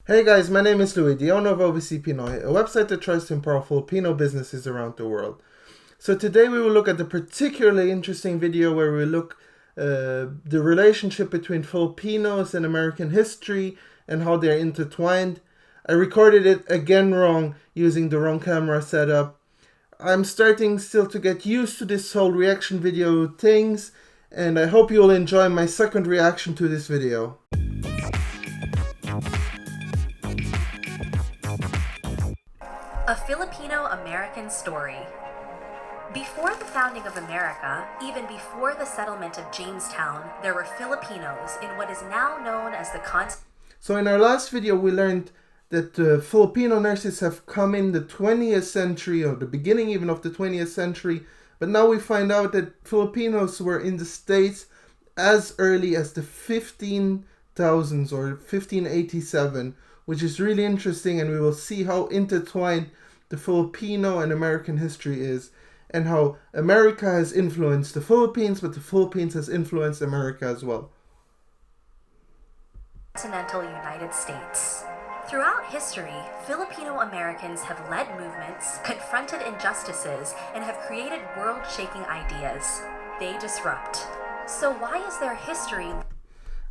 Hey guys, my name is Louis, the owner of OVC Pinoy, a website that tries to empower Filipino businesses around the world. So today we will look at a particularly interesting video where we look the relationship between Filipinos and American history and how they're intertwined. I recorded it again wrong using the wrong camera setup. I'm starting still to get used to this whole reaction video things, and I hope you'll enjoy my second reaction to this video. A Filipino-American story. Before the founding of America, even before the settlement of Jamestown, there were Filipinos in what is now known as the So in our last video, we learned that Filipino nurses have come in the 20th century, or the beginning even of the 20th century, but now we find out that Filipinos were in the States as early as the 15,000s or 1587, which is really interesting, and we will see how intertwined the Filipino and American history is, and how America has influenced the Philippines, but the Philippines has influenced America as well. Continental United States. Throughout history, Filipino Americans have led movements, confronted injustices, and have created world-shaking ideas. They disrupt. So why is their history?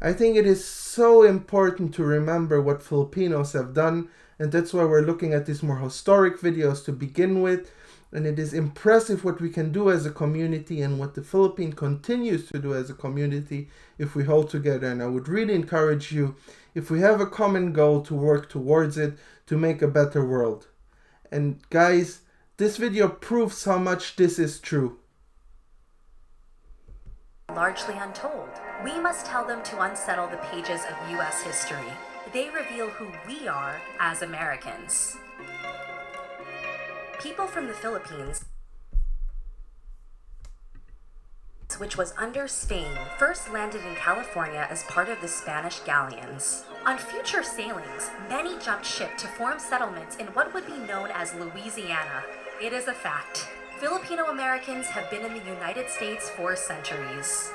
I think it is so important to remember what Filipinos have done, and that's why we're looking at these more historic videos to begin with. And it is impressive what we can do as a community and what the Philippines continues to do as a community if we hold together. And I would really encourage you, if we have a common goal, to work towards it to make a better world. And guys, this video proves how much this is true. Largely untold. We must tell them to unsettle the pages of U.S. history. They reveal who we are as Americans. People from the Philippines, which was under Spain, first landed in California as part of the Spanish galleons. On future sailings, many jumped ship to form settlements in what would be known as Louisiana. It is a fact. Filipino Americans have been in the United States for centuries.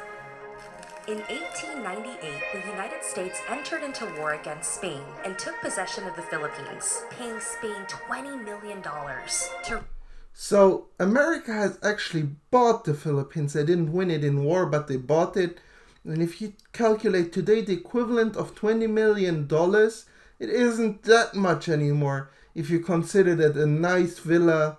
In 1898, the United States entered into war against Spain and took possession of the Philippines, paying Spain $20 million to... So America has actually bought the Philippines. They didn't win it in war, but they bought it. And if you calculate today the equivalent of $20 million, it isn't that much anymore. If you consider that a nice villa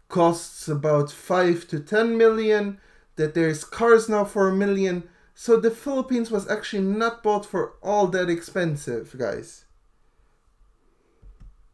costs about 5 to 10 million, that there's cars now for $1 million. So the Philippines was actually not bought for all that expensive, guys.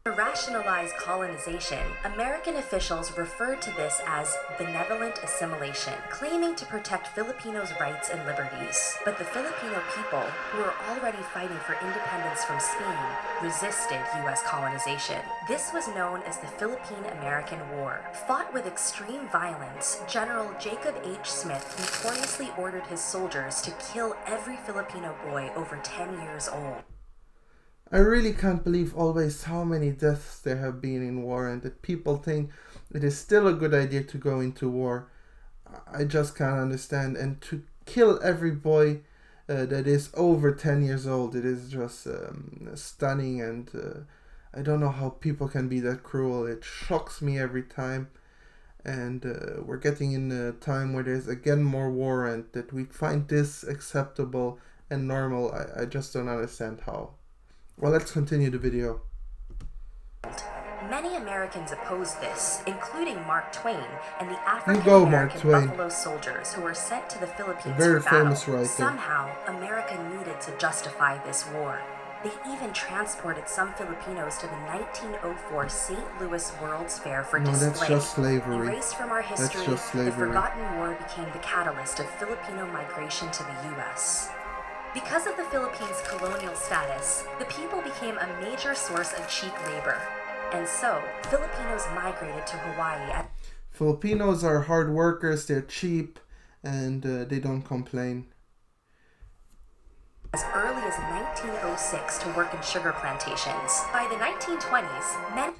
To rationalize colonization, American officials referred to this as benevolent assimilation, claiming to protect Filipinos' rights and liberties. But the Filipino people, who were already fighting for independence from Spain, resisted U.S. colonization. This was known as the Philippine-American War. Fought with extreme violence, General Jacob H. Smith notoriously ordered his soldiers to kill every Filipino boy over 10 years old. I really can't believe always how many deaths there have been in war, and that people think it is still a good idea to go into war. I just can't understand. And to kill every boy that is over 10 years old, it is just stunning, and I don't know how people can be that cruel. It shocks me every time. And we're getting in a time where there's again more war, and that we find this acceptable and normal. I just don't understand how. Well, let's continue the video. Many Americans opposed this, including Mark Twain and the African-American Buffalo Soldiers who were sent to the Philippines Very for battle. famous writer. Somehow, America needed to justify this war. They even transported some Filipinos to the 1904 St. Louis World's Fair for display. No, that's just slavery. Erased from our history, That's just slavery. the Forgotten War became the catalyst of Filipino migration to the U.S. Because of the Philippines' colonial status, the people became a major source of cheap labor. And so, Filipinos migrated to Hawaii. Filipinos are hard workers, they're cheap, and they don't complain. As early as 1906 to work in sugar plantations. By the 1920s,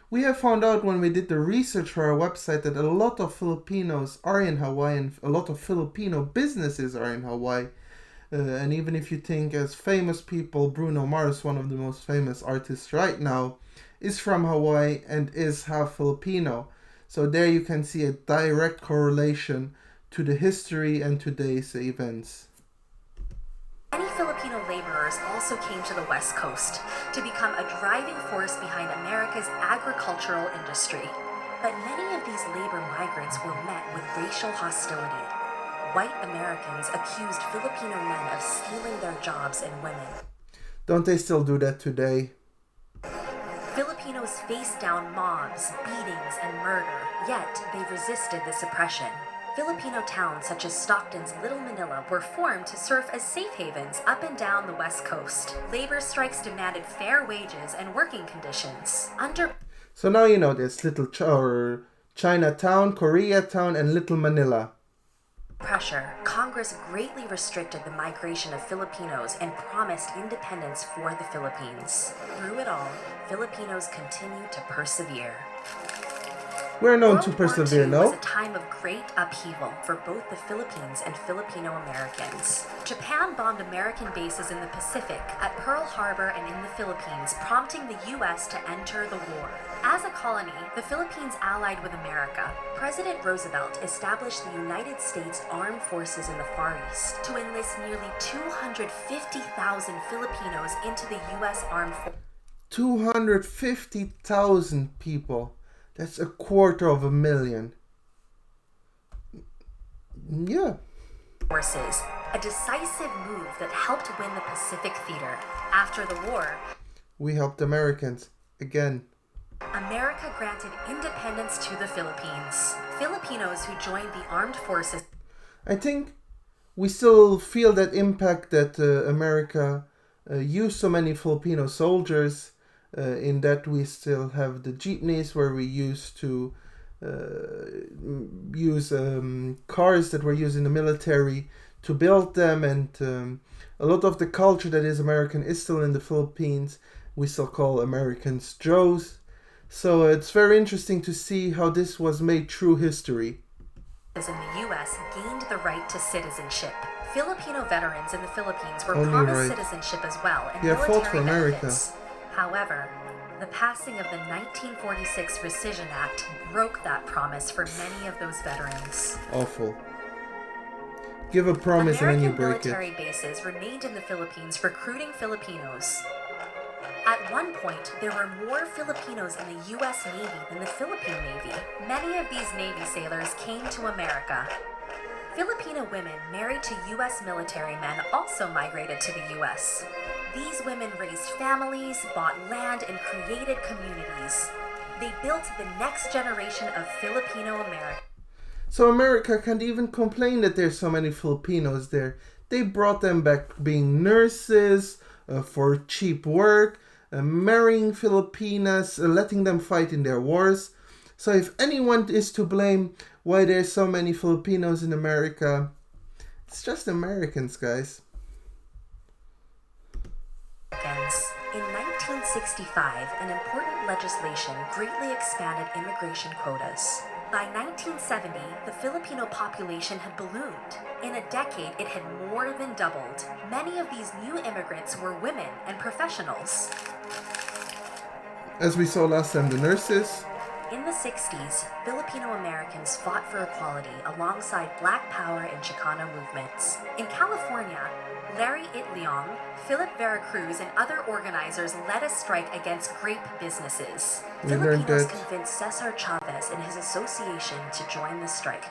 we have found out when we did the research for our website that a lot of Filipinos are in Hawaii, and a lot of Filipino businesses are in Hawaii. And even if you think as famous people, Bruno Mars, one of the most famous artists right now, is from Hawaii and is half Filipino. So there you can see a direct correlation to the history and today's events. Many Filipino laborers also came to the West Coast to become a driving force behind America's agricultural industry. But many of these labor migrants were met with racial hostility. White Americans accused Filipino men of stealing their jobs and women. Don't they still do that today? Filipinos faced down mobs, beatings, and murder, yet they resisted this oppression. Filipino towns such as Stockton's Little Manila were formed to serve as safe havens up and down the West Coast. Labor strikes demanded fair wages and working conditions. So now you know there's Chinatown, Koreatown, and Little Manila. Pressure, Congress greatly restricted the migration of Filipinos and promised independence for the Philippines. Through it all, Filipinos continued to persevere. We're known to persevere, World War II no? was a time of great upheaval for both the Philippines and Filipino Americans. Japan bombed American bases in the Pacific, at Pearl Harbor and in the Philippines, prompting the U.S. to enter the war. As a colony, the Philippines allied with America. President Roosevelt established the United States Armed Forces in the Far East to enlist nearly 250,000 Filipinos into the U.S. Armed Forces. 250,000 people. That's 250,000. Yeah. Forces, a decisive move that helped win the Pacific Theater. After the war, We helped Americans. Again. America granted independence to the Philippines. Filipinos who joined the armed forces. I think we still feel that impact that America used so many Filipino soldiers. In that we still have the jeepneys where we used to use cars that were used in the military to build them, and a lot of the culture that is American is still in the Philippines. We still call Americans Joes. So it's very interesting to see how this was made through history. In the U.S. gained the right to citizenship. Filipino veterans in the Philippines were Only promised right. citizenship as well and Yeah, military fought for America. benefits. However, the passing of the 1946 Rescission Act broke that promise for many of those veterans. Awful. Give a promise and then you American break it. military bases remained in the Philippines recruiting Filipinos. At one point, there were more Filipinos in the U.S. Navy than the Philippine Navy. Many of these Navy sailors came to America. Filipino women married to U.S. military men also migrated to the U.S. These women raised families, bought land, and created communities. They built the next generation of Filipino Americans. So America can't even complain that there's so many Filipinos there. They brought them back being nurses, for cheap work, marrying Filipinas, letting them fight in their wars. So if anyone is to blame why there's so many Filipinos in America, it's just Americans, guys. In 1965, an important legislation greatly expanded immigration quotas. By 1970, the Filipino population had ballooned. In a decade, it had more than doubled. Many of these new immigrants were women and professionals. As we saw last time, the nurses. In the 60s, Filipino Americans fought for equality alongside Black Power and Chicano movements. In California, Larry Itliong, Philip Veracruz, and other organizers led a strike against grape businesses. We learned Filipinos that. convinced Cesar Chavez and his association to join the strike.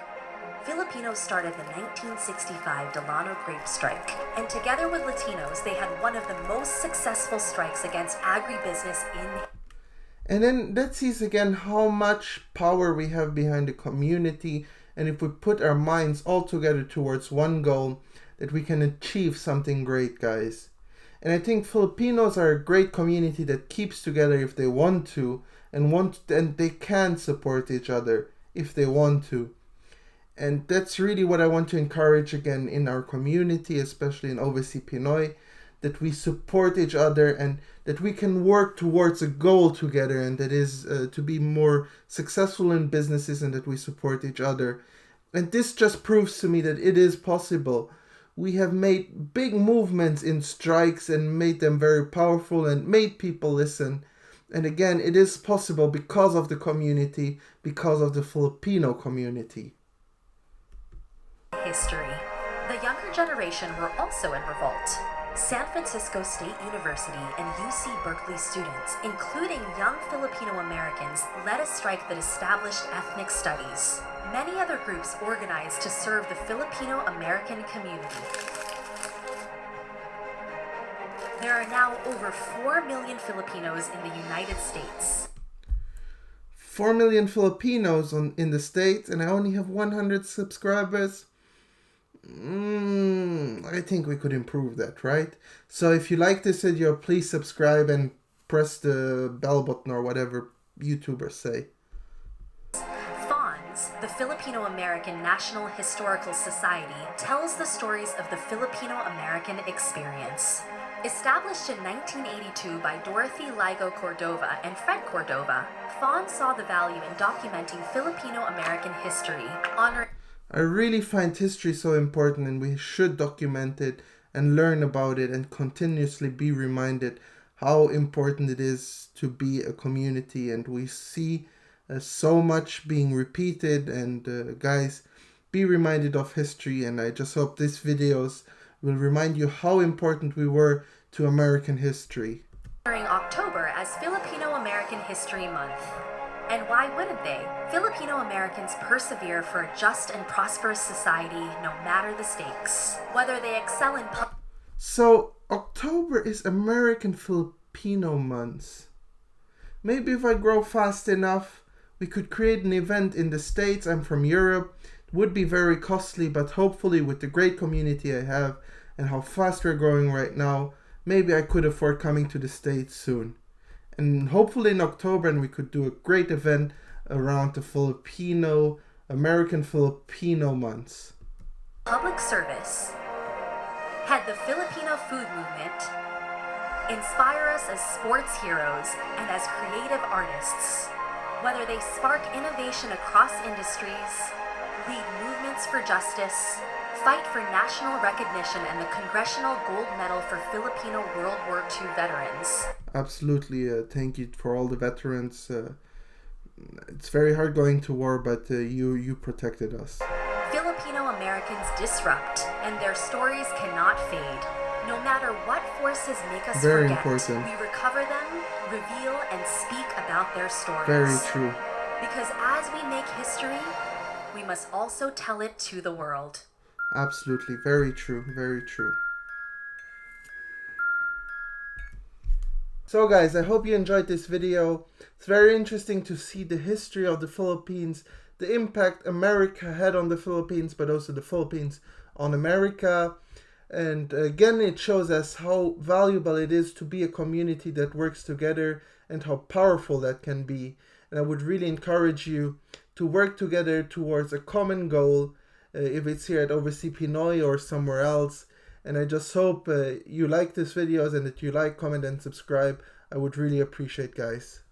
Filipinos started the 1965 Delano Grape Strike, and together with Latinos, they had one of the most successful strikes against agribusiness in. And then that sees again how much power we have behind the community, and if we put our minds all together towards one goal, that we can achieve something great, guys. And I think Filipinos are a great community that keeps together if they want to, and they can support each other if they want to. And that's really what I want to encourage again in our community, especially in Overseas Pinoy, that we support each other and that we can work towards a goal together, and that is to be more successful in businesses, and that we support each other. And this just proves to me that it is possible. we have made big movements in strikes and made them very powerful and made people listen. And again, it is possible because of the community, because of the Filipino community. History. The younger generation were also in revolt. San Francisco State University and UC Berkeley students, including young Filipino Americans, led a strike that established ethnic studies. Many other groups organized to serve the Filipino American community. There are now over 4 million Filipinos in the United States. 4 million Filipinos in the States, and I only have 100 subscribers. I think we could improve that, right? So if you like this video, please subscribe and press the bell button or whatever YouTubers say. FONS, the Filipino American National Historical Society, tells the stories of the Filipino American experience. Established in 1982 by Dorothy Ligo Cordova and Fred Cordova, FONS saw the value in documenting Filipino American history, honoring... I really find history so important, and we should document it and learn about it and continuously be reminded how important it is to be a community. And we see so much being repeated, and guys, be reminded of history. And I just hope these videos will remind you how important we were to American history. During October as Filipino American History Month. And why wouldn't they? Filipino Americans persevere for a just and prosperous society no matter the stakes. Whether they excel in So, October is American Filipino Month. Maybe if I grow fast enough, we could create an event in the States. I'm from Europe. It would be very costly, but hopefully with the great community I have and how fast we're growing right now, maybe I could afford coming to the States soon. And hopefully in October, and we could do a great event around the American Filipino months. Public service. Had the Filipino food movement inspire us as sports heroes and as creative artists. Whether they spark innovation across industries, lead movements for justice, fight for national recognition and the Congressional Gold Medal for Filipino World War II veterans. Absolutely. Thank you for all the veterans. It's very hard going to war, but you protected us. Filipino Americans disrupt, and their stories cannot fade. No matter what forces make us very forget, important. we recover them, reveal, and speak about their stories. Very true. Because as we make history, we must also tell it to the world. Absolutely. Very true. Very true. So guys, I hope you enjoyed this video. It's very interesting to see the history of the Philippines, the impact America had on the Philippines, but also the Philippines on America. And again, it shows us how valuable it is to be a community that works together and how powerful that can be. And I would really encourage you to work together towards a common goal, if it's here at Overseas Pinoy or somewhere else. And I just hope you like these videos and that you like, comment, and subscribe. I would really appreciate, guys.